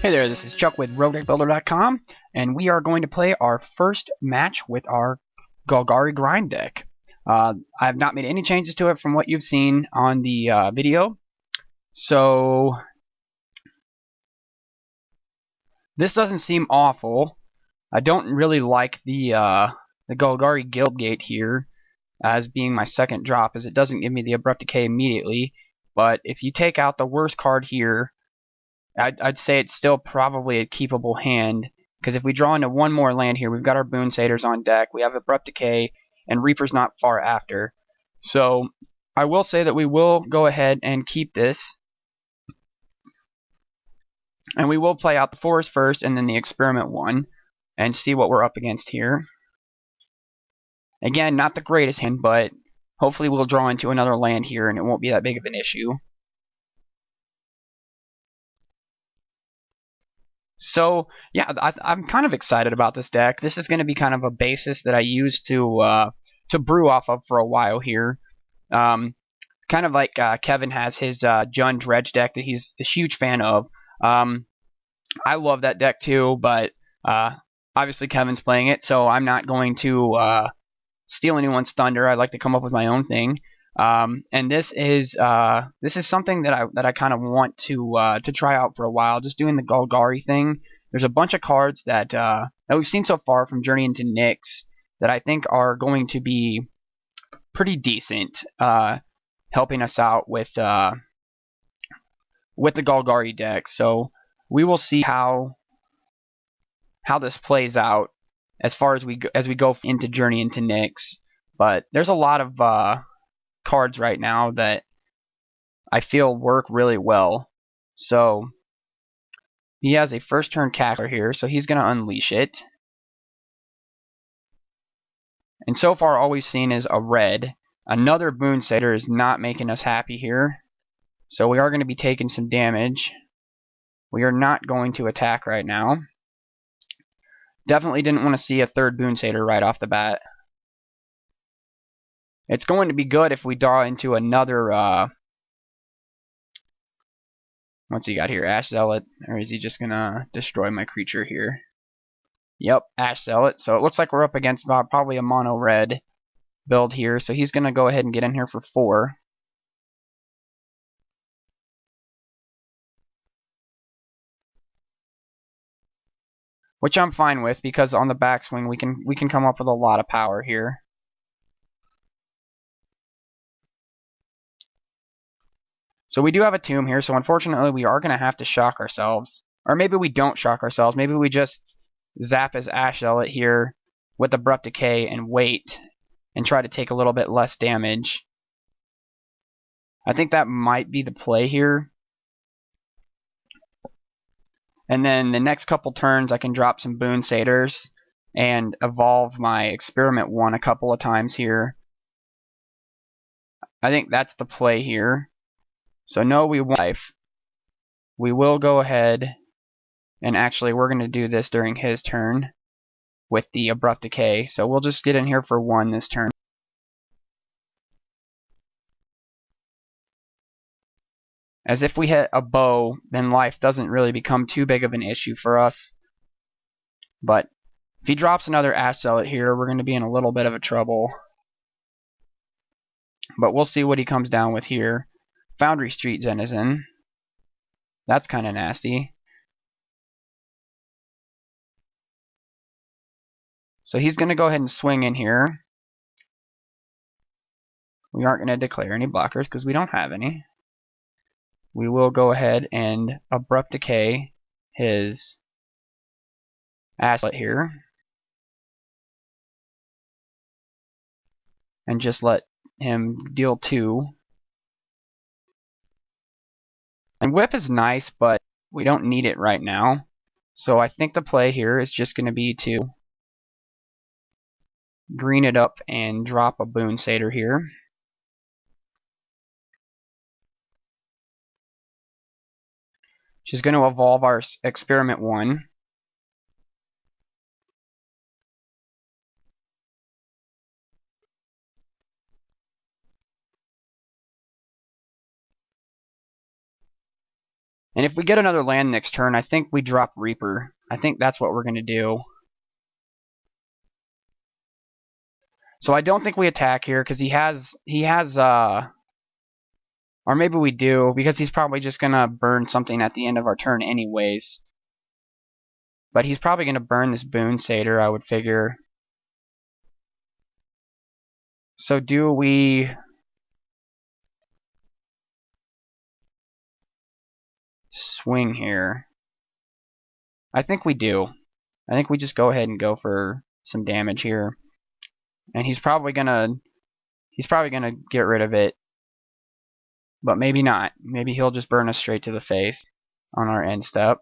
Hey there, this is Chuck with RogueDeckBuilder.com, and we are going to play our first match with our Golgari grind deck. I have not made any changes to it from what you've seen on the video, so this doesn't seem awful. I don't really like the Golgari Guildgate here as being my second drop, as it doesn't give me the Abrupt Decay immediately, but if you take out the worst card here, I'd say it's still probably a keepable hand, because if we draw into one more land here, we've got our Boon Satyrs on deck, we have Abrupt Decay, and Reaper's not far after. So I will say that we will go ahead and keep this, and we will play out the forest first and then the experiment one, and see what we're up against here. Again, not the greatest hand, but hopefully we'll draw into another land here and it won't be that big of an issue. So yeah, I'm kind of excited about this deck. This is going to be kind of a basis that I use to brew off of for a while here. Kind of like Kevin has his Jund Dredge deck that he's a huge fan of. I love that deck too, but obviously Kevin's playing it, so I'm not going to steal anyone's thunder. I like to come up with my own thing. And this is something that I kind of want to try out for a while. Just doing the Golgari thing. There's a bunch of cards that we've seen so far from Journey into Nyx that I think are going to be pretty decent, helping us out with the Golgari deck. So we will see how this plays out as far as we go into Journey into Nyx. But there's a lot of cards right now that I feel work really well. So he has a first turn Cackler here, so he's going to unleash it. And so far all we've seen is a red. Another Boon Satyr is not making us happy here, so we are going to be taking some damage. We are not going to attack right now. Definitely didn't want to see a third Boon Satyr right off the bat. It's going to be good if we draw into another what's he got here? Ash Zealot? Or is he just going to destroy my creature here? Yep, Ash Zealot. So it looks like we're up against probably a mono red build here. So he's going to go ahead and get in here for 4. Which I'm fine with, because on the backswing we can come up with a lot of power here. So we do have a tomb here, so unfortunately we are going to have to shock ourselves. Or maybe we don't shock ourselves. Maybe we just zap his Ash Zealot here with Abrupt Decay and wait and try to take a little bit less damage. I think that might be the play here. And then the next couple turns I can drop some Boon Satyrs and evolve my Experiment 1 a couple of times here. I think that's the play here. So no, we won't life. We will go ahead, and actually we're going to do this during his turn with the Abrupt Decay. So we'll just get in here for 1 this turn. As if we hit a bow, then life doesn't really become too big of an issue for us. But if he drops another Ash Zealot here, we're going to be in a little bit of a trouble. But we'll see what he comes down with here. Foundry Street Denizen. That's kind of nasty. So he's going to go ahead and swing in here. We aren't going to declare any blockers because we don't have any. We will go ahead and Abrupt Decay his Ash Zealot here. And just let him deal 2. And Whip is nice, but we don't need it right now. So I think the play here is just going to be to green it up and drop a Boon Satyr here. She's going to evolve our Experiment 1. And if we get another land next turn, I think we drop Reaper. I think that's what we're going to do. So I don't think we attack here because he has or maybe we do because he's probably just going to burn something at the end of our turn anyways. But he's probably going to burn this Boon Satyr, I would figure. So do we swing here? I think we do. I think we just go ahead and go for some damage here. And he's probably gonna get rid of it. But maybe not. Maybe he'll just burn us straight to the face on our end step.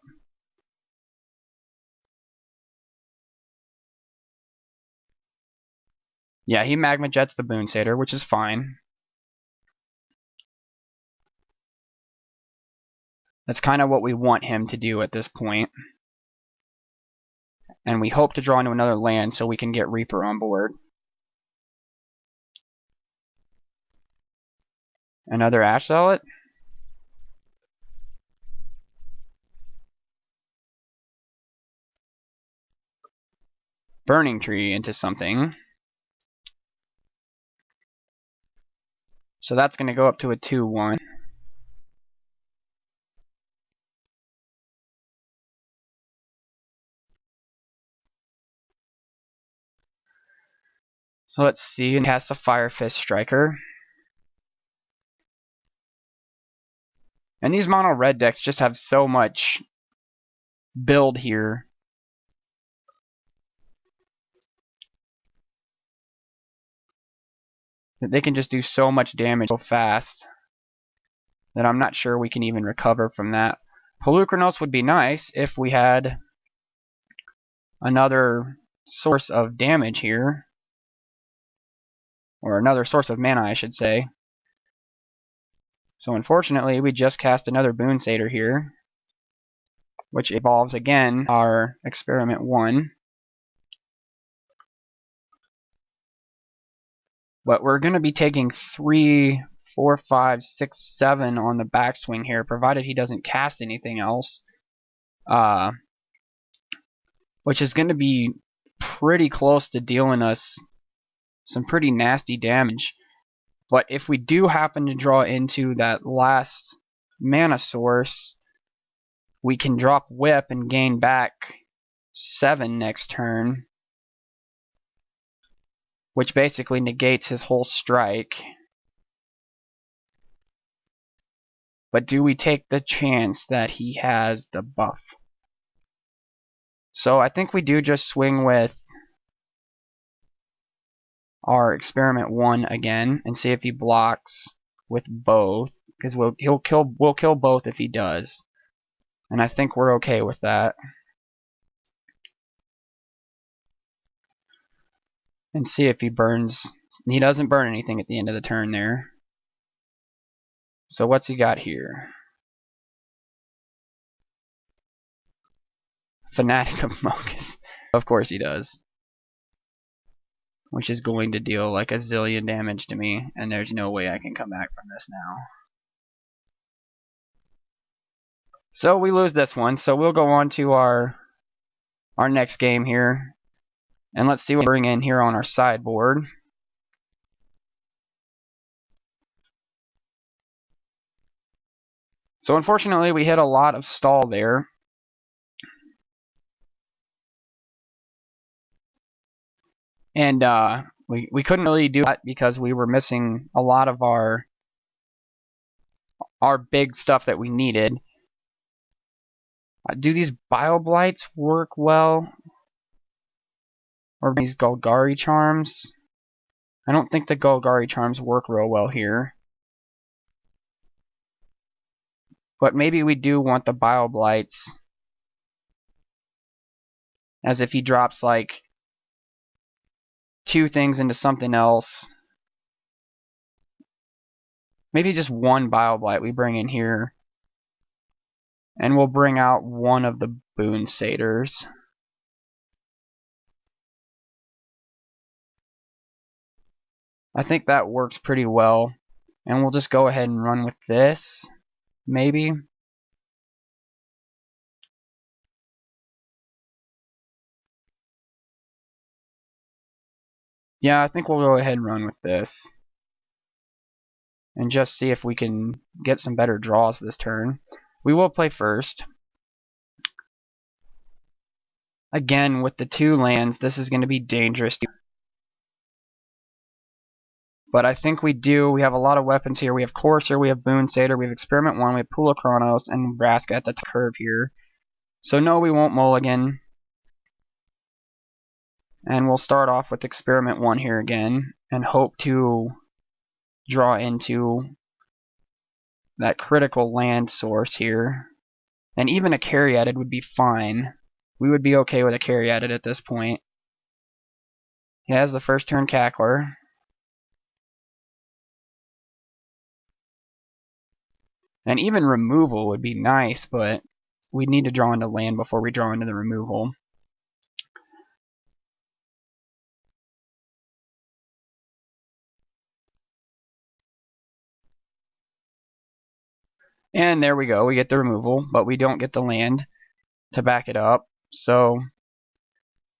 Yeah, he Magma Jets the Boon Satyr, which is fine. That's kind of what we want him to do at this point. And we hope to draw into another land so we can get Reaper on board. Another Ash Zealot? Burning Tree into something. So that's going to go up to a 2/1. So let's see, and cast a Fire Fist Striker. And these mono red decks just have so much build here. That they can just do so much damage so fast that I'm not sure we can even recover from that. Polukranos would be nice if we had another source of damage here. Or another source of mana, I should say. So unfortunately, we just cast another Boon Satyr here, which evolves again our Experiment 1. But we're going to be taking 3, 4, 5, 6, 7 on the backswing here, provided he doesn't cast anything else. Which is going to be pretty close to dealing us some pretty nasty damage. But if we do happen to draw into that last mana source, we can drop Whip and gain back 7 next turn, which basically negates his whole strike. But do we take the chance that he has the buff? So I think we do just swing with our Experiment 1 again and see if he blocks with both, because we'll kill both if he does. And I think we're okay with that. And see if he burns. He doesn't burn anything at the end of the turn there. So what's he got here? Fanatic of Mogus. Of course he does. Which is going to deal like a zillion damage to me, and there's no way I can come back from this now. So we lose this one, so we'll go on to our next game here. And let's see what we bring in here on our sideboard. So unfortunately we hit a lot of stall there. And we couldn't really do that because we were missing a lot of our big stuff that we needed. Do these Bile Blights work well? Or these Golgari Charms? I don't think the Golgari Charms work real well here. But maybe we do want the Bile Blights. As if he drops like 2 things into something else. Maybe just 1 Bile Blight we bring in here. And we'll bring out one of the Boon Satyrs. I think that works pretty well. And we'll just go ahead and run with this. Maybe. Yeah, I think we'll go ahead and run with this. And just see if we can get some better draws this turn. We will play first. Again, with the 2 lands, this is going to be dangerous. But I think we do. We have a lot of weapons here. We have Courser, we have Boon Satyr, we have Experiment 1, we have Polukranos, and Vraska at the curve here. So no, we won't mulligan. And we'll start off with Experiment 1 here again, and hope to draw into that critical land source here. And even a Caryatid would be fine. We would be okay with a Caryatid at this point. He has the first turn Cackler. And even removal would be nice, but we need to draw into land before we draw into the removal. And there we go, we get the removal, but we don't get the land to back it up. So,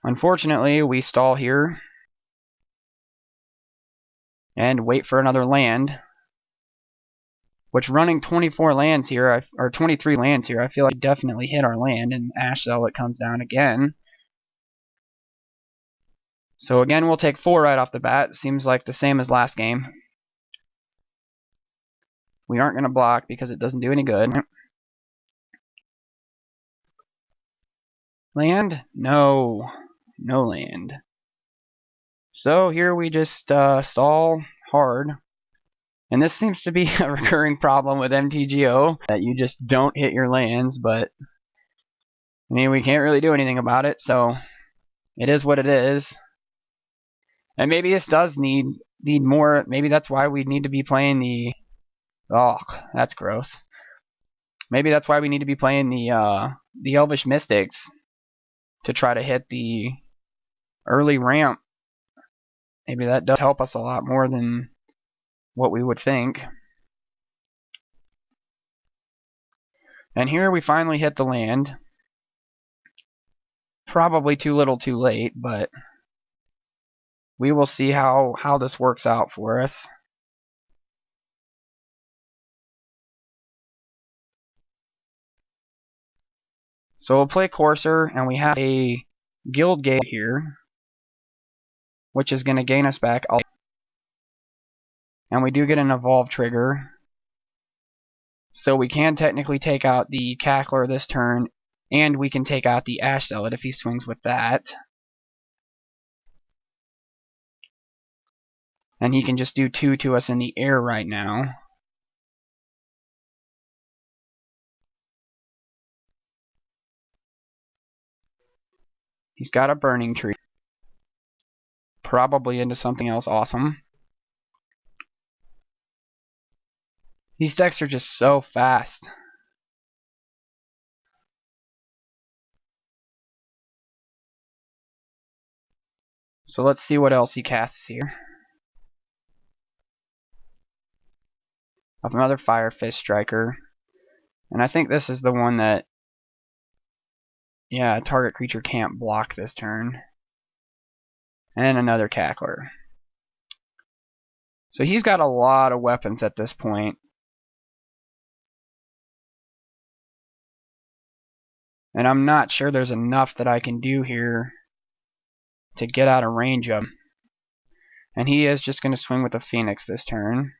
unfortunately, we stall here and wait for another land. Which, running 24 lands here, or 23 lands here, I feel like definitely hit our land, and Ash Zealot comes down again. So again, we'll take 4 right off the bat. Seems like the same as last game. We aren't going to block because it doesn't do any good. Land? No. No land. So here we just stall hard. And this seems to be a recurring problem with MTGO, that you just don't hit your lands, but I mean, we can't really do anything about it, so it is what it is. And maybe this does need more. Maybe that's why we need to be playing the... Oh, that's gross. Maybe that's why we need to be playing the Elvish Mystics to try to hit the early ramp. Maybe that does help us a lot more than what we would think. And here we finally hit the land. Probably too little too late, but we will see how this works out for us. So we'll play Courser, and we have a Guildgate here, which is going to gain us back. And we do get an Evolve trigger. So we can technically take out the Cackler this turn, and we can take out the Ash Zealot if he swings with that. And he can just do 2 to us in the air right now. He's got a Burning Tree. Probably into something else awesome. These decks are just so fast. So let's see what else he casts here. Another Fire Fist Striker. And I think this is the one that, yeah, a target creature can't block this turn. And another Cackler. So he's got a lot of weapons at this point. And I'm not sure there's enough that I can do here to get out of range of him. And he is just going to swing with the Phoenix this turn.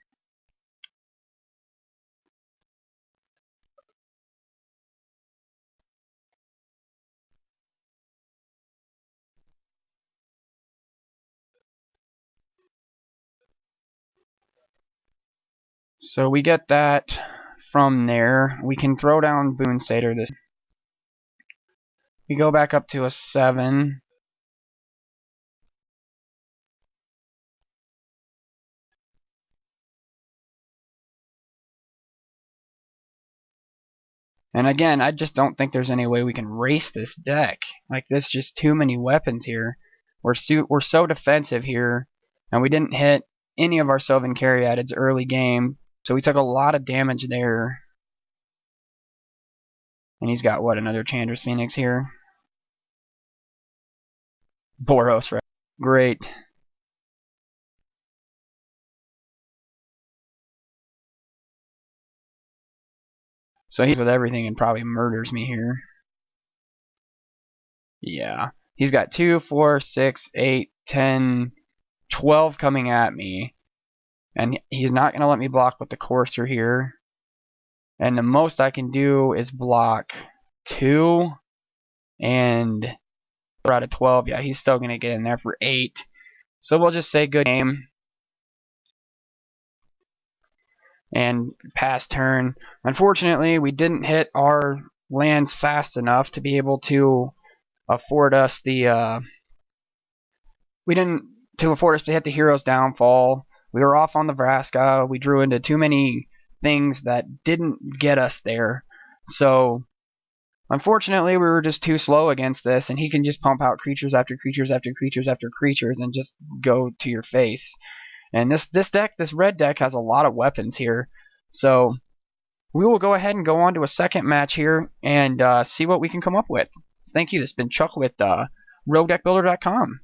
So we get that from there. We can throw down Boon Satyr this. We go back up to a 7. And again, I just don't think there's any way we can race this deck. Like, there's just too many weapons here. We're so defensive here, and we didn't hit any of our Sylvan Caryatids early game, so we took a lot of damage there. And he's got, what, another Chandra's Phoenix here? Boros, right? Great. So he's with everything and probably murders me here. Yeah. He's got 2, 4, 6, 8, 10, 12 coming at me. And he's not going to let me block with the Courser here. And the most I can do is block 2. And we're out of 12. Yeah, he's still going to get in there for 8. So we'll just say good game. And pass turn. Unfortunately, we didn't hit our lands fast enough to be able to afford us the to hit the hero's downfall. We were off on the Vraska. We drew into too many things that didn't get us there. So unfortunately, we were just too slow against this, and he can just pump out creatures after creatures after creatures after creatures and just go to your face. And this red deck has a lot of weapons here. So we will go ahead and go on to a second match here and see what we can come up with. Thank you. This has been Chuck with RogueDeckBuilder.com.